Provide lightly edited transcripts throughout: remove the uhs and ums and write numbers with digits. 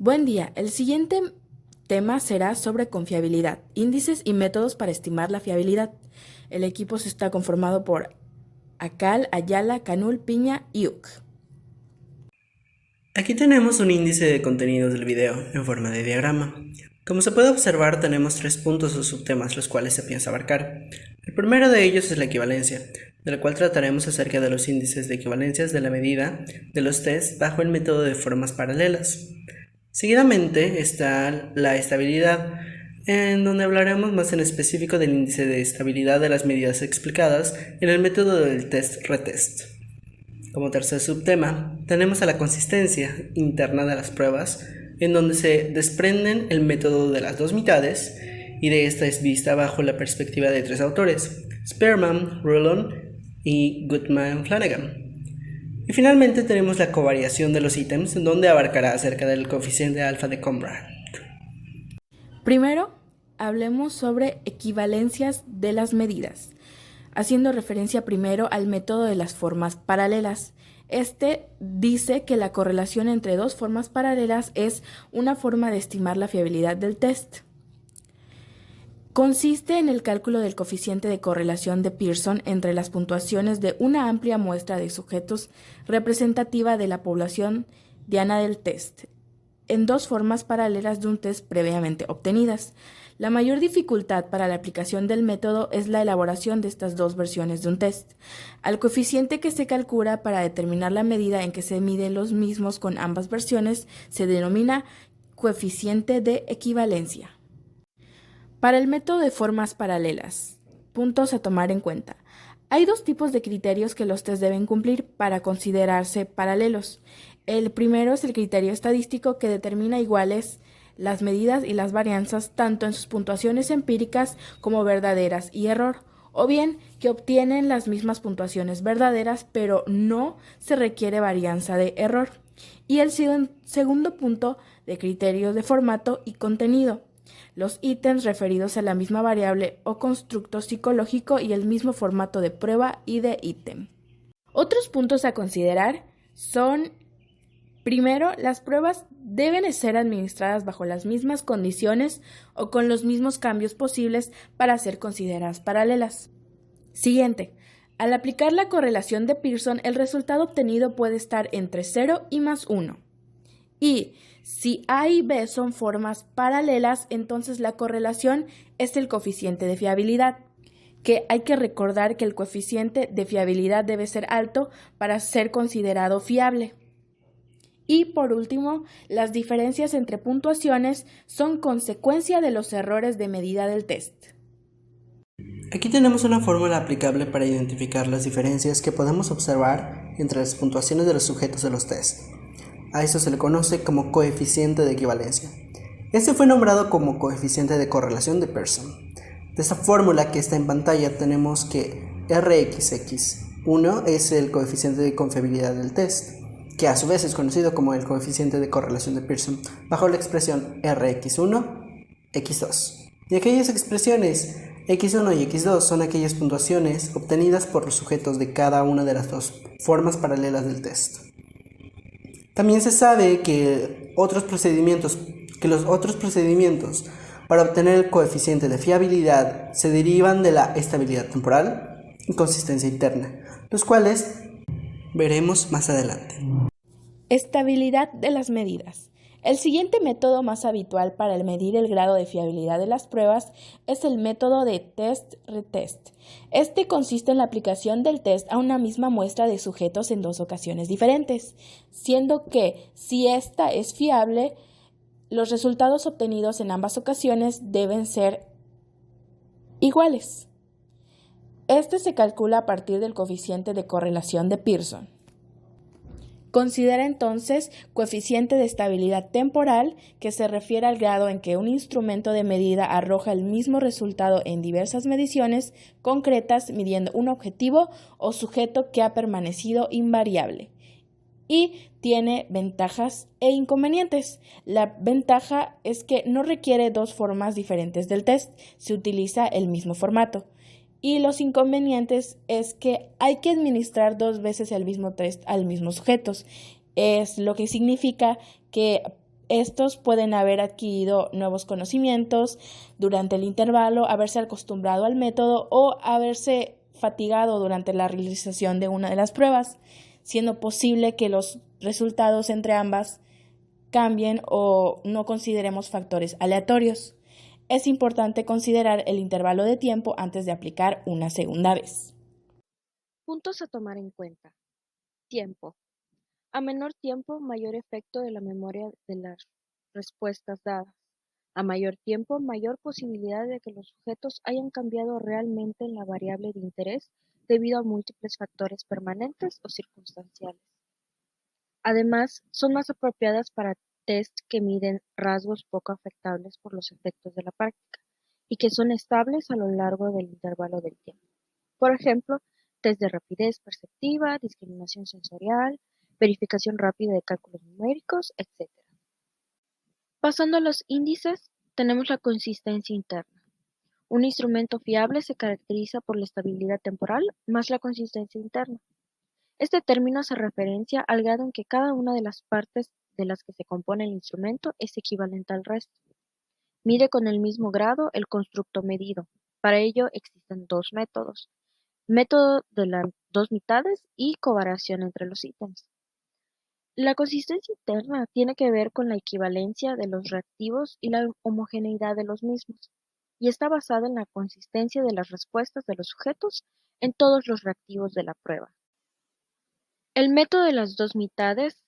Buen día. El siguiente tema será sobre confiabilidad, índices y métodos para estimar la fiabilidad. El equipo se está conformado por Acal, Ayala, Canul, Piña y Uc. Aquí tenemos un índice de contenidos del video en forma de diagrama. Como se puede observar, tenemos 3 puntos o subtemas los cuales se piensa abarcar. El primero de ellos es la equivalencia, de la cual trataremos acerca de los índices de equivalencias de la medida de los test bajo el método de formas paralelas. Seguidamente está la estabilidad, en donde hablaremos más en específico del índice de estabilidad de las medidas explicadas en el método del test-retest. Como tercer subtema, tenemos a la consistencia interna de las pruebas, en donde se desprenden el método de las dos mitades, y de esta es vista bajo la perspectiva de 3 autores, Spearman, Rulon y Goodman-Flanagan. Y finalmente tenemos la covariación de los ítems, donde abarcará acerca del coeficiente alfa de Combra. Primero, hablemos sobre equivalencias de las medidas, haciendo referencia primero al método de las formas paralelas. Este dice que la correlación entre dos formas paralelas es una forma de estimar la fiabilidad del test. Consiste en el cálculo del coeficiente de correlación de Pearson entre las puntuaciones de una amplia muestra de sujetos representativa de la población diana del test, en dos formas paralelas de un test previamente obtenidas. La mayor dificultad para la aplicación del método es la elaboración de estas dos versiones de un test. Al coeficiente que se calcula para determinar la medida en que se miden los mismos con ambas versiones se denomina coeficiente de equivalencia. Para el método de formas paralelas, puntos a tomar en cuenta. Hay dos tipos de criterios que los test deben cumplir para considerarse paralelos. El primero es el criterio estadístico, que determina iguales las medidas y las varianzas tanto en sus puntuaciones empíricas como verdaderas y error, o bien que obtienen las mismas puntuaciones verdaderas pero no se requiere varianza de error. Y el segundo punto de criterios de formato y contenido. Los ítems referidos a la misma variable o constructo psicológico y el mismo formato de prueba y de ítem. Otros puntos a considerar son: primero, las pruebas deben ser administradas bajo las mismas condiciones o con los mismos cambios posibles para ser consideradas paralelas. Siguiente, al aplicar la correlación de Pearson, el resultado obtenido puede estar entre 0 y +1. Y si A y B son formas paralelas, entonces la correlación es el coeficiente de fiabilidad, que hay que recordar que el coeficiente de fiabilidad debe ser alto para ser considerado fiable. Y por último, las diferencias entre puntuaciones son consecuencia de los errores de medida del test. Aquí tenemos una fórmula aplicable para identificar las diferencias que podemos observar entre las puntuaciones de los sujetos de los test. A eso se le conoce como coeficiente de equivalencia. Este fue nombrado como coeficiente de correlación de Pearson. De esta fórmula que está en pantalla tenemos que Rxx1 es el coeficiente de confiabilidad del test, que a su vez es conocido como el coeficiente de correlación de Pearson, bajo la expresión Rx1, x2. Y aquellas expresiones x1 y x2 son aquellas puntuaciones obtenidas por los sujetos de cada una de las dos formas paralelas del test. También se sabe que los otros procedimientos para obtener el coeficiente de fiabilidad se derivan de la estabilidad temporal y consistencia interna, los cuales veremos más adelante. Estabilidad de las medidas. El siguiente método más habitual para medir el grado de fiabilidad de las pruebas es el método de test-retest. Este consiste en la aplicación del test a una misma muestra de sujetos en dos ocasiones diferentes, siendo que, si ésta es fiable, los resultados obtenidos en ambas ocasiones deben ser iguales. Este se calcula a partir del coeficiente de correlación de Pearson. Considera entonces coeficiente de estabilidad temporal, que se refiere al grado en que un instrumento de medida arroja el mismo resultado en diversas mediciones concretas midiendo un objetivo o sujeto que ha permanecido invariable. Y tiene ventajas e inconvenientes. La ventaja es que no requiere dos formas diferentes del test, se utiliza el mismo formato. Y los inconvenientes es que hay que administrar 2 veces el mismo test al mismo sujetos. Es lo que significa que Estos pueden haber adquirido nuevos conocimientos durante el intervalo, haberse acostumbrado al método o haberse fatigado durante la realización de una de las pruebas, siendo posible que los resultados entre ambas cambien o no consideremos factores aleatorios. Es importante considerar el intervalo de tiempo antes de aplicar una segunda vez. Puntos a tomar en cuenta. Tiempo. A menor tiempo, mayor efecto de la memoria de las respuestas dadas. A mayor tiempo, mayor posibilidad de que los sujetos hayan cambiado realmente en la variable de interés debido a múltiples factores permanentes o circunstanciales. Además, son más apropiadas para test que miden rasgos poco afectables por los efectos de la práctica y que son estables a lo largo del intervalo del tiempo. Por ejemplo, test de rapidez perceptiva, discriminación sensorial, verificación rápida de cálculos numéricos, etc. Pasando a los índices, tenemos la consistencia interna. Un instrumento fiable se caracteriza por la estabilidad temporal más la consistencia interna. Este término hace referencia al grado en que cada una de las partes de las que se compone el instrumento es equivalente al resto. Mide con el mismo grado el constructo medido. Para ello existen dos métodos: método de las dos mitades y covariación entre los ítems. La consistencia interna tiene que ver con la equivalencia de los reactivos y la homogeneidad de los mismos, y está basada en la consistencia de las respuestas de los sujetos en todos los reactivos de la prueba. El método de las dos mitades,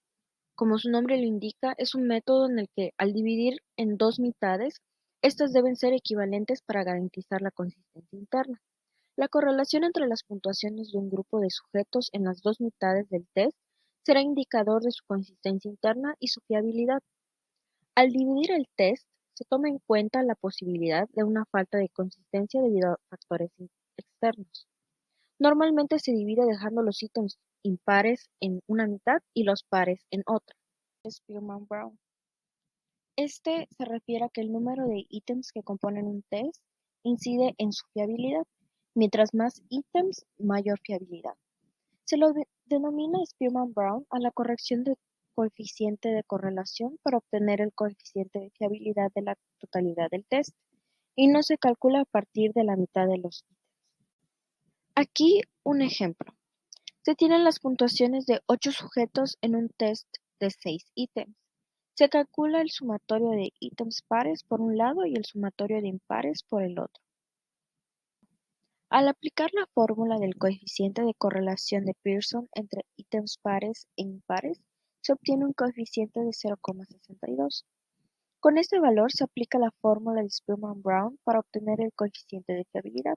como su nombre lo indica, es un método en el que, al dividir en dos mitades, estas deben ser equivalentes para garantizar la consistencia interna. La correlación entre las puntuaciones de un grupo de sujetos en las dos mitades del test será indicador de su consistencia interna y su fiabilidad. Al dividir el test, se toma en cuenta la posibilidad de una falta de consistencia debido a factores externos. Normalmente se divide dejando los ítems impares en una mitad y los pares en otra. Spearman-Brown. Este se refiere a que el número de ítems que componen un test incide en su fiabilidad. Mientras más ítems, mayor fiabilidad. Se lo denomina Spearman-Brown a la corrección de coeficiente de correlación para obtener el coeficiente de fiabilidad de la totalidad del test, y no se calcula a partir de la mitad de los ítems. Aquí un ejemplo. Se tienen las puntuaciones de 8 sujetos en un test de 6 ítems. Se calcula el sumatorio de ítems pares por un lado y el sumatorio de impares por el otro. Al aplicar la fórmula del coeficiente de correlación de Pearson entre ítems pares e impares, se obtiene un coeficiente de 0,62. Con este valor se aplica la fórmula de Spearman-Brown para obtener el coeficiente de fiabilidad.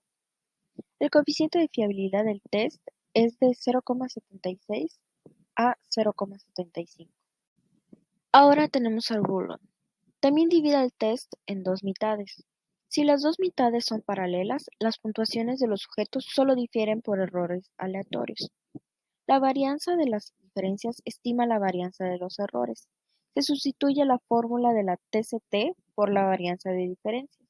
El coeficiente de fiabilidad del test es de 0,76 a 0,75. Ahora tenemos al Rulon. También divide el test en dos mitades. Si las dos mitades son paralelas, las puntuaciones de los sujetos solo difieren por errores aleatorios. La varianza de las diferencias estima la varianza de los errores. Se sustituye la fórmula de la TCT por la varianza de diferencias,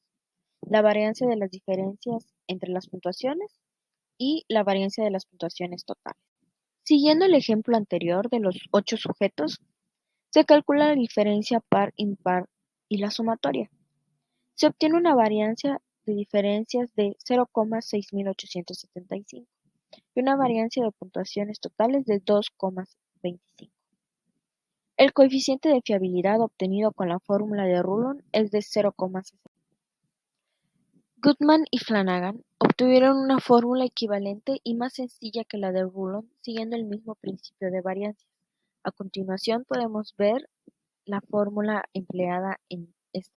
la varianza de las diferencias entre las puntuaciones y la varianza de las puntuaciones totales. Siguiendo el ejemplo anterior de los 8 sujetos, se calcula la diferencia par-impar y la sumatoria. Se obtiene una varianza de diferencias de 0,6875 y una varianza de puntuaciones totales de 2,25. El coeficiente de fiabilidad obtenido con la fórmula de Rulon es de 0,60. Goodman y Flanagan obtuvieron una fórmula equivalente y más sencilla que la de Rulon, siguiendo el mismo principio de varianza. A continuación podemos ver la fórmula empleada en esta.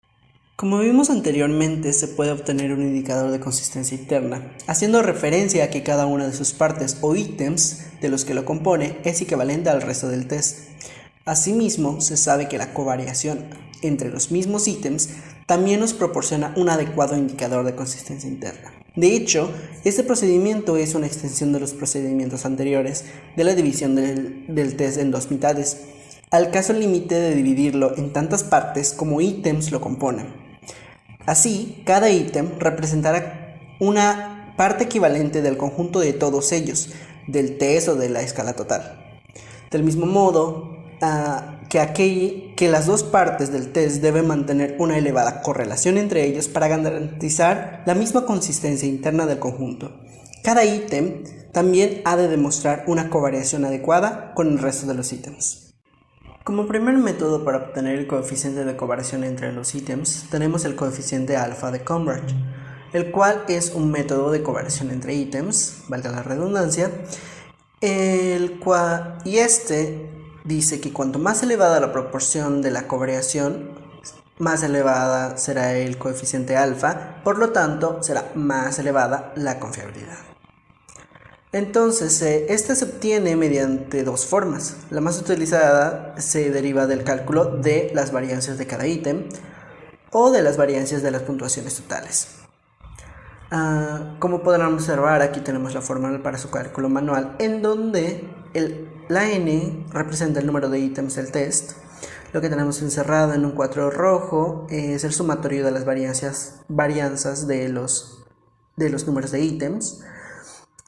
Como vimos anteriormente, se puede obtener un indicador de consistencia interna, haciendo referencia a que cada una de sus partes o ítems de los que lo compone es equivalente al resto del test. Asimismo, se sabe que la covariación entre los mismos ítems también nos proporciona un adecuado indicador de consistencia interna. De hecho, este procedimiento es una extensión de los procedimientos anteriores de la división del test en dos mitades, al caso límite de dividirlo en tantas partes como ítems lo componen. Así, cada ítem representará una parte equivalente del conjunto de todos ellos, del test o de la escala total. Del mismo modo, que las dos partes del test deben mantener una elevada correlación entre ellos para garantizar la misma consistencia interna del conjunto. Cada ítem también ha de demostrar una covariación adecuada con el resto de los ítems. Como primer método para obtener el coeficiente de covariación entre los ítems, tenemos el coeficiente alfa de Cambridge, el cual es un método de covariación entre ítems, valga la redundancia, y este dice que cuanto más elevada la proporción de la covariación, más elevada será el coeficiente alfa, por lo tanto será más elevada la confiabilidad. Entonces, esta se obtiene mediante dos formas. La más utilizada se deriva del cálculo de las variancias de cada ítem o de las variancias de las puntuaciones totales. Como podrán observar, aquí tenemos la fórmula para su cálculo manual, en donde la n representa el número de ítems del test. Lo que tenemos encerrado en un cuadro rojo es el sumatorio de las varianzas de los números de ítems.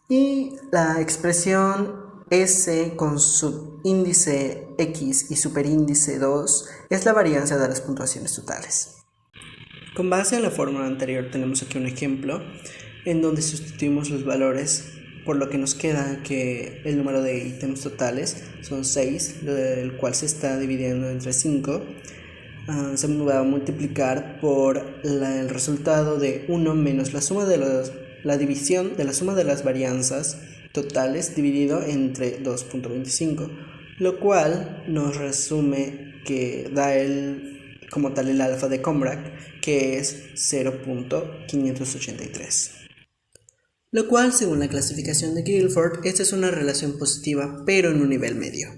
Y la expresión S con subíndice X y superíndice 2 es la varianza de las puntuaciones totales. Con base en la fórmula anterior tenemos aquí un ejemplo en donde sustituimos los valores, por lo que nos queda que el número de ítems totales son 6, el cual se está dividiendo entre 5. Se va a multiplicar por el resultado de 1 menos la división de la suma de las varianzas totales dividido entre 2.25, lo cual nos resume que da como tal el alfa de Cambridge, que es 0.583. Lo cual, según la clasificación de Guilford, esta es una relación positiva, pero en un nivel medio.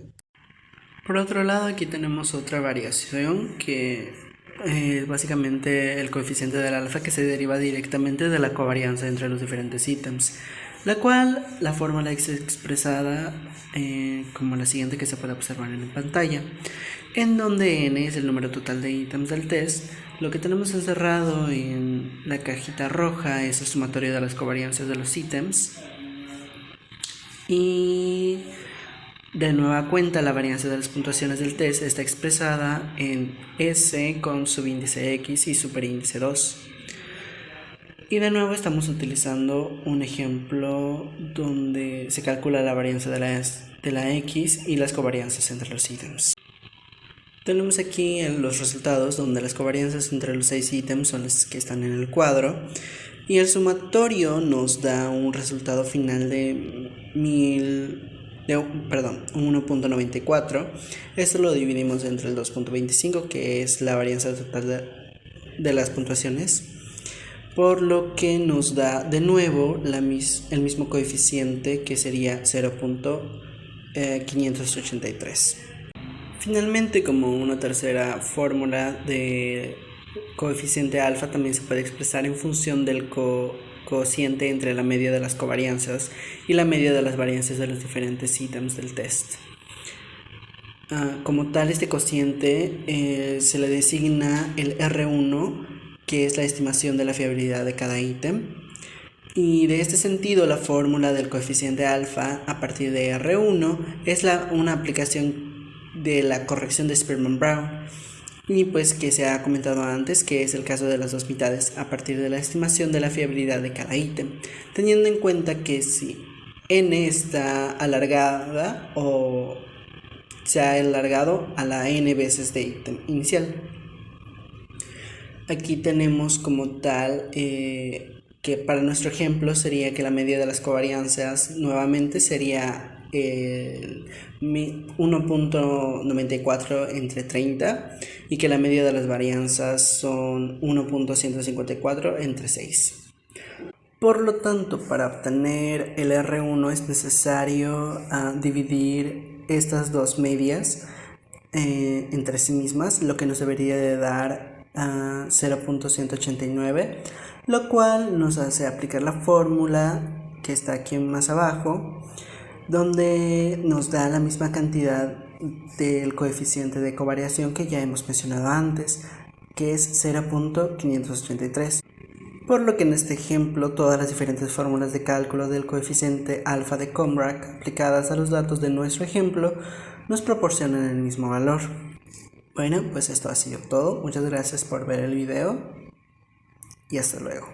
Por otro lado, aquí tenemos otra variación que es básicamente el coeficiente del alfa, que se deriva directamente de la covarianza entre los diferentes ítems, la cual la fórmula es expresada como la siguiente, que se puede observar en la pantalla, en donde n es el número total de ítems del test. Lo que tenemos encerrado en la cajita roja es el sumatorio de las covarianzas de los ítems, y de nueva cuenta la varianza de las puntuaciones del test está expresada en S con subíndice X y superíndice 2. Y de nuevo estamos utilizando un ejemplo donde se calcula la varianza de la X y las covarianzas entre los ítems. Tenemos aquí los resultados donde las covarianzas entre los 6 ítems son las que están en el cuadro, y el sumatorio nos da un resultado final de 1.94. Esto lo dividimos entre el 2.25, que es la varianza total de las puntuaciones, por lo que nos da de nuevo el mismo coeficiente, que sería 0.583. Finalmente, como una tercera fórmula de coeficiente alfa, también se puede expresar en función del cociente entre la media de las covarianzas y la media de las varianzas de los diferentes ítems del test. Como tal, este cociente se le designa el R1, que es la estimación de la fiabilidad de cada ítem. Y de este sentido, la fórmula del coeficiente alfa a partir de R1 es una aplicación de la corrección de Spearman-Brown, y pues que se ha comentado antes, que es el caso de las dos mitades a partir de la estimación de la fiabilidad de cada ítem, teniendo en cuenta que si n está alargada o se ha alargado a la n veces de ítem inicial. Aquí tenemos como tal que para nuestro ejemplo sería que la media de las covarianzas nuevamente sería 1.94 entre 30, y que la media de las varianzas son 1.154 entre 6. Por lo tanto, para obtener el R1 es necesario dividir estas dos medias entre sí mismas, lo que nos debería de dar 0.189, lo cual nos hace aplicar la fórmula que está aquí más abajo, donde nos da la misma cantidad del coeficiente de covariación que ya hemos mencionado antes, que es 0.583. Por lo que en este ejemplo todas las diferentes fórmulas de cálculo del coeficiente alfa de Cambridge aplicadas a los datos de nuestro ejemplo nos proporcionan el mismo valor. Bueno, pues esto ha sido todo. Muchas gracias por ver el video y hasta luego.